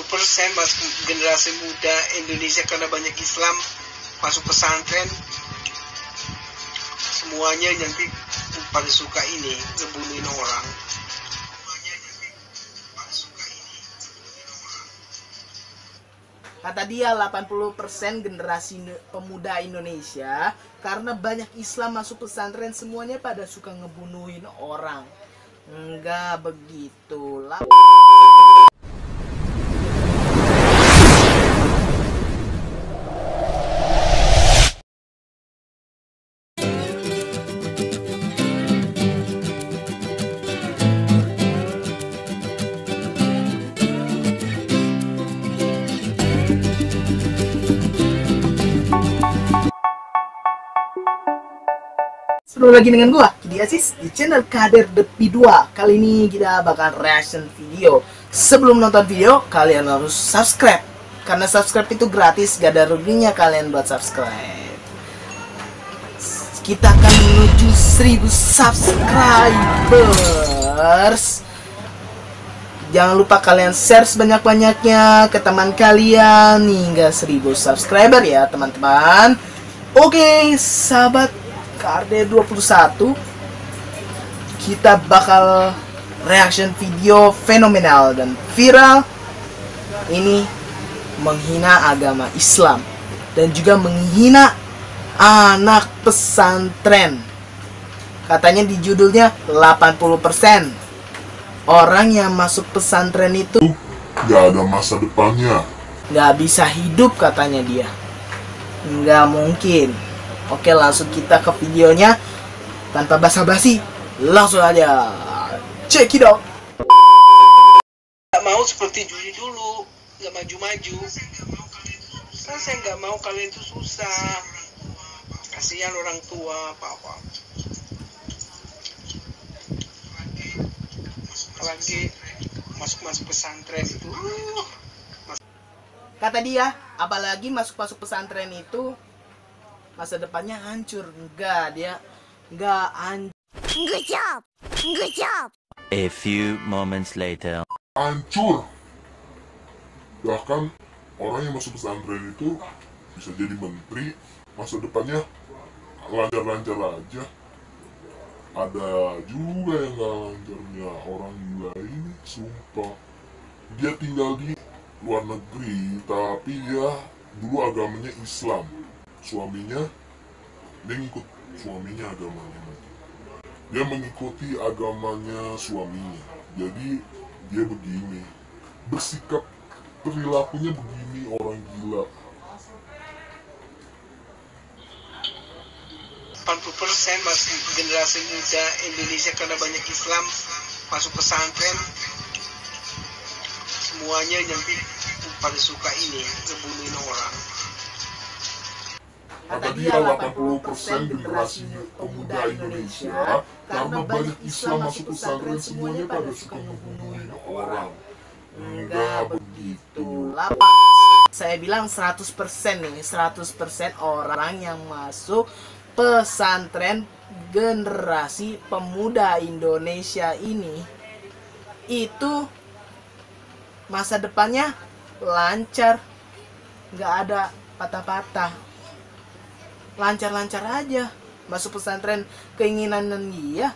80% generasi muda Indonesia karena banyak Islam masuk pesantren, semuanya nanti pada suka ini ngebunuhin orang. Kata dia 80% generasi pemuda Indonesia karena banyak Islam masuk pesantren, semuanya pada suka ngebunuhin orang. Enggak begitu lah. Seru lagi dengan gua, Kidi Aziz di channel Kader Depi 2. Kali ini kita bakal reaction video. Sebelum nonton video, kalian harus subscribe. Karena subscribe itu gratis, gak ada ruginya kalian buat subscribe. Kita akan menuju 1000 subscribers. Jangan lupa kalian share sebanyak-banyaknya ke teman kalian hingga 1000 subscriber ya teman-teman. Oke, sahabat KRD 21, kita bakal reaction video fenomenal dan viral. Ini menghina agama Islam dan juga menghina anak pesantren. Katanya di judulnya 80% orang yang masuk pesantren itu gak ada masa depannya, gak bisa hidup katanya dia. Nggak mungkin. Oke, langsung kita ke videonya tanpa basa-basi, langsung aja check it out. Gak mau seperti Juli dulu, gak maju-maju. Kan saya nggak mau kalian itu susah, kasihan orang tua apa-apa. Apalagi masuk pesantren itu. Kata dia, apalagi masuk pesantren itu masa depannya hancur. Enggak, dia enggak hancur. Good job. Good job. A few moments later. hancur. Bahkan orang yang masuk pesantren itu bisa jadi menteri, masa depannya lancar-lancar aja. Ada juga yang gak lancarnya, orang gila ini, sumpah. Dia tinggal di luar negeri, tapi dia dulu agamanya Islam. Suaminya, dia ngikut suaminya agamanya. Dia mengikuti agamanya suaminya. Jadi dia begini, bersikap perilakunya begini, orang gila. 80% generasi muda Indonesia karena banyak Islam masuk pesantren, semuanya nanti pada suka ini ngebunuhin orang. Kata dia 80% generasi pemuda Indonesia karena banyak Islam masuk pesantren, semuanya pada suka ngebunuhin orang. Enggak begitu. Saya bilang 100% nih, 100% orang yang masuk pesantren generasi pemuda Indonesia ini itu masa depannya lancar, nggak ada patah-patah, lancar-lancar aja masuk pesantren. Keinginan dia,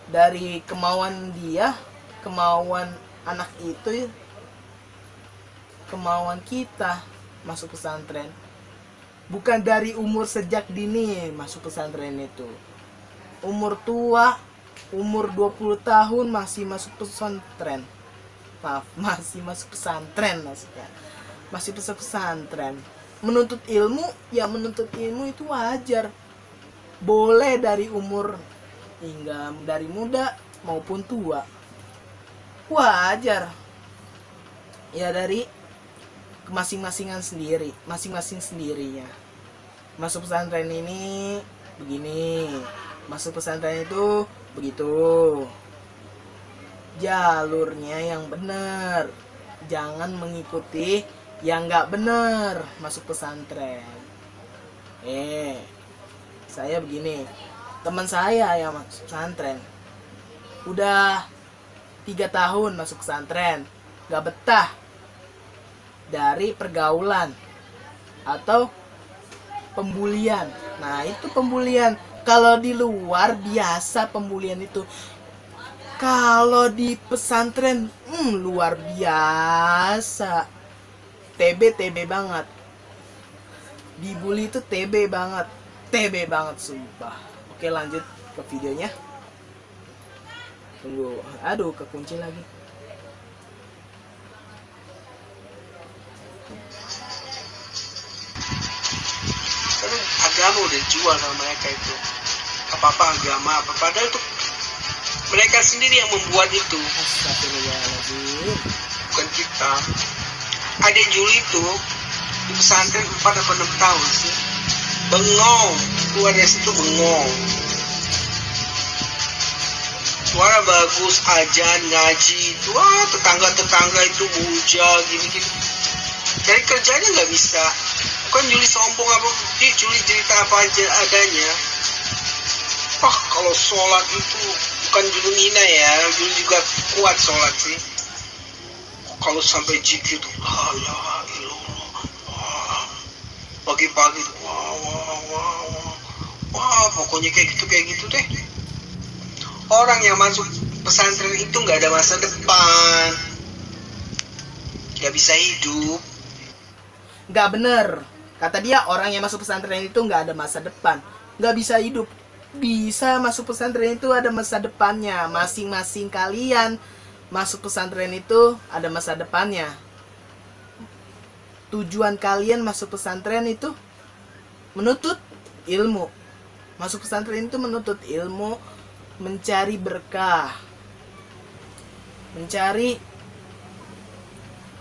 dari kemauan dia, kemauan anak itu, kemauan kita masuk pesantren. Bukan dari umur sejak dini masuk pesantren itu. Umur tua, umur 20 tahun masih masuk pesantren. Maaf, masih masuk pesantren maksudnya. Masih masuk pesantren. Menuntut ilmu, ya menuntut ilmu itu wajar. Boleh dari umur hingga dari muda maupun tua. Wajar. Ya dari masing-masingan sendiri, masing-masing sendirinya. Masuk pesantren ini begini, masuk pesantren itu begitu. Jalurnya yang benar, jangan mengikuti yang nggak benar masuk pesantren. Saya begini, teman saya yang masuk pesantren udah 3 tahun masuk pesantren, nggak betah. dari pergaulan atau pembulian. Nah, itu pembulian. Kalau di luar biasa pembulian itu. Kalau di pesantren luar biasa. TB banget. Dibully itu TB banget. TB banget sumpah. Oke, lanjut ke videonya. Tunggu. Aduh, kekunci lagi. Agama udah jual sama mereka itu, apa agama apa, padahal itu mereka sendiri yang membuat itu, Astagfirullahaladzim. bukan kita. Adik Juli itu di pesantren 4 atau 6 tahun sih, bengong, keluar dari situ bengong, suara bagus, ajan, ngaji itu, tetangga itu muja gini-gini, cari kerjanya nggak bisa. Kan Juli sombong apa, Juli cerita apa aja adanya. Kalau sholat itu bukan Juli Nina ya, Juli juga kuat sholat sih. Kalau sampai zikir tuh, la ilaha illallah, pagi-pagi tuh, wah, pokoknya kayak gitu deh. Orang yang masuk pesantren itu nggak ada masa depan, nggak bisa hidup. Nggak bener. Kata dia, orang yang masuk pesantren itu nggak ada masa depan, nggak bisa hidup. Bisa masuk pesantren itu ada masa depannya. Masing-masing kalian masuk pesantren itu ada masa depannya. Tujuan kalian masuk pesantren itu menuntut ilmu. Masuk pesantren itu menuntut ilmu, mencari berkah, mencari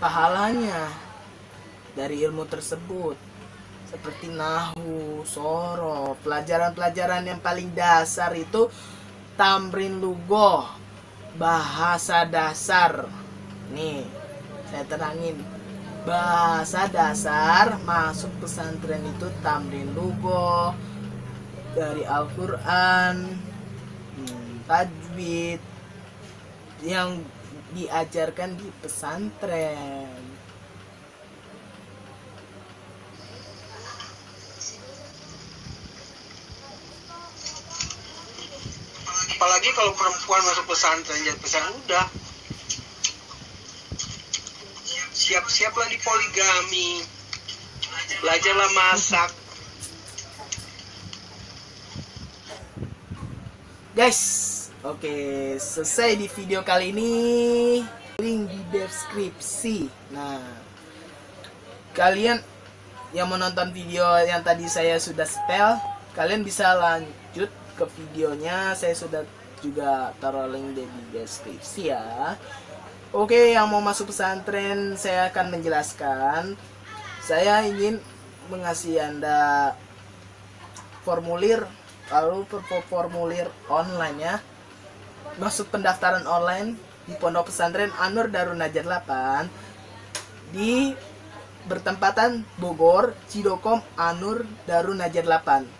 pahalanya dari ilmu tersebut. Seperti nahu, sorof, pelajaran-pelajaran yang paling dasar itu tamrin lugoh, bahasa dasar. Nih, saya terangin. Bahasa dasar masuk pesantren itu tamrin lugoh, dari Al-Quran, tajwid, yang diajarkan di pesantren. Apalagi kalau perempuan masuk pesantren, jadi pesantren udah siap-siaplah di poligami, belajarlah masak. Guys, oke, selesai di video kali ini. Link di deskripsi. Nah, kalian yang menonton video yang tadi saya sudah setel, kalian bisa lanjut ke videonya. Saya sudah juga taruh link di deskripsi ya. Oke, yang mau masuk pesantren saya akan menjelaskan. Saya ingin mengasih Anda formulir, lalu formulir online ya. Masuk pendaftaran online di Pondok Pesantren An-Nur Darun Najat 8 di bertempatan Bogor, Cidokom, An-Nur Darun Najat 8.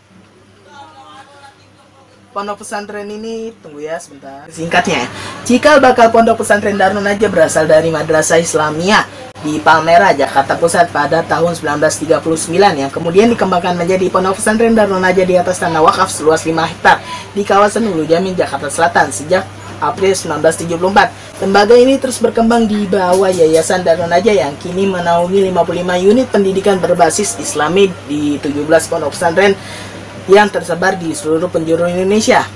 Pondok pesantren ini, tunggu ya sebentar. Singkatnya, cikal bakal Pondok Pesantren Darun Najat berasal dari Madrasah Islamiyah di Palmerah, Jakarta Pusat pada tahun 1939 yang kemudian dikembangkan menjadi Pondok Pesantren Darun Najat di atas tanah wakaf seluas 5 hektar di kawasan Ulu Jamin, Jakarta Selatan sejak April 1974. Lembaga ini terus berkembang di bawah Yayasan Darun Najat yang kini menaungi 55 unit pendidikan berbasis Islami di 17 pondok pesantren yang tersebar di seluruh penjuru Indonesia.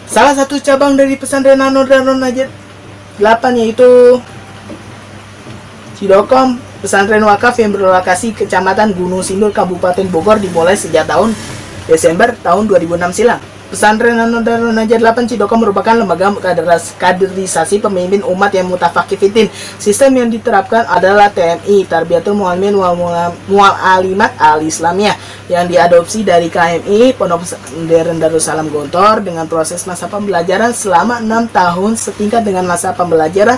Salah satu cabang dari pesantren An-Nur Darun Najat 8 yaitu Cidokom, pesantren wakaf yang berlokasi Kecamatan Gunung Sindur, Kabupaten Bogor, dimulai sejak tahun Desember tahun 2006 silam. Pesantren An-Nur Darun Najat 8 Cidokom merupakan lembaga kaderisasi pemimpin umat yang mutafaqih fiddin. Sistem yang diterapkan adalah TMI, Tarbiyatul Mu'allimin wal Mu'allimat Al-Islamiyah, yang diadopsi dari KMI, Pondok Pesantren Darussalam Gontor, dengan proses masa pembelajaran selama 6 tahun setingkat dengan masa pembelajaran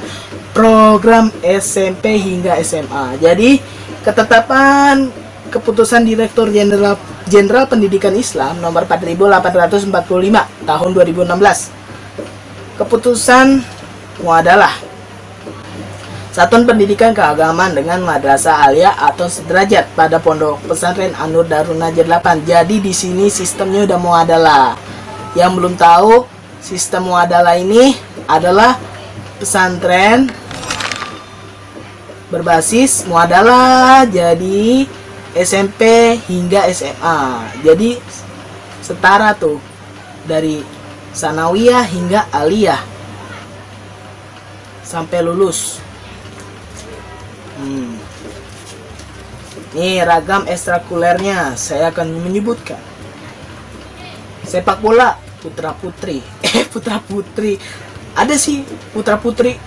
program SMP hingga SMA. Jadi, ketetapan Keputusan Direktur Jenderal Pendidikan Islam nomor 4845 tahun 2016. Keputusan adalah Satuan Pendidikan Keagamaan dengan Madrasah Aliyah atau sederajat pada Pondok Pesantren An-Nur Darun Najah 8. Jadi di sini sistemnya udah muadalah. Yang belum tahu, sistem muadalah ini adalah pesantren berbasis muadalah, jadi SMP hingga SMA. Jadi setara tuh dari sanawiyah hingga aliyah sampai lulus. Nih ragam ekstrakurikulernya saya akan menyebutkan. Sepak bola putra putri. Putra putri. Ada sih putra putri.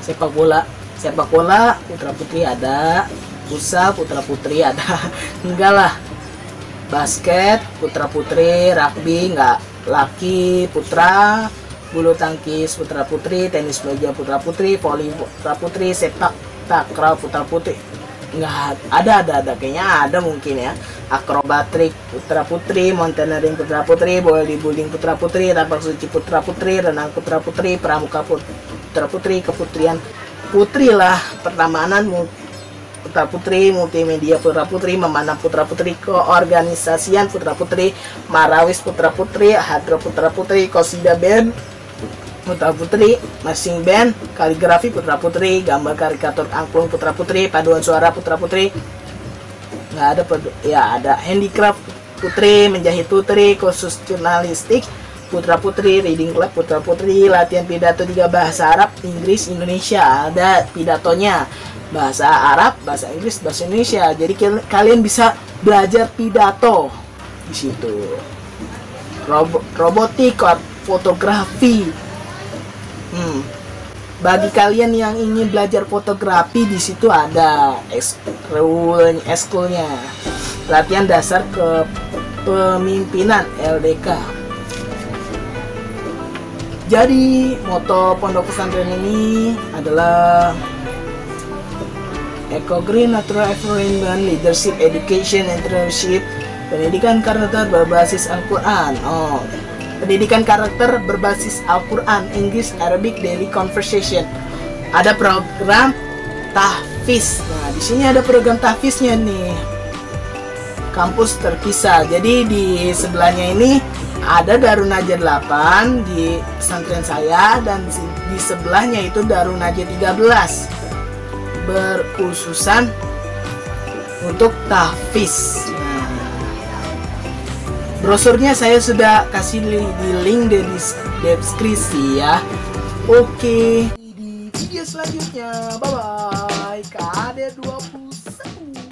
Sepak bola putra putri ada. Futsal putra putri ada. Enggak lah. Basket putra putri, rugby enggak, laki putra, bulu tangkis putra putri, tenis meja putra putri, voli putra putri, sepak takraw putra putri. Enggak ada kayaknya ada mungkin ya. Akrobatik putra putri, mountaineering putra putri, bodybuilding putra putri, tapak suci putra putri, renang putra putri, pramuka putra putri, keputrian putri lah, pertamanan putra putri, multimedia putra putri, memanah putra putri, keorganisasian putra putri, marawis putra putri, hadro putra putri, kosida band putra putri, marching band, kaligrafi putra putri, gambar karikatur angklung putra putri, paduan suara putra putri. Nggak ada ya, ada handicraft putri, menjahit putri, khusus jurnalistik putra putri, reading club putra putri, latihan pidato 3 bahasa Arab, Inggris, Indonesia. Ada pidatonya bahasa Arab, bahasa Inggris, bahasa Indonesia. Jadi kalian bisa belajar pidato di situ. Robotik, fotografi. Bagi kalian yang ingin belajar fotografi, di situ ada ekskulnya. Latihan dasar kepemimpinan LDK. Jadi moto pondok pesantren ini adalah Eco Green Natural Environment, Leadership, Education, Entrepreneurship, pendidikan karakter berbasis Al-Quran. Pendidikan karakter berbasis Al-Quran, English, Arabic, Daily Conversation. Ada program tahfiz. Nah, di sini ada program tahfiznya nih. Kampus terpisah. Jadi di sebelahnya ini ada Darun Najah 8 di pesantren saya, dan di sebelahnya itu Darun Najah 13 berkhususan untuk tahfiz. Brosurnya saya sudah kasih di link di deskripsi ya. Oke. Di video selanjutnya. Bye bye. KD 21.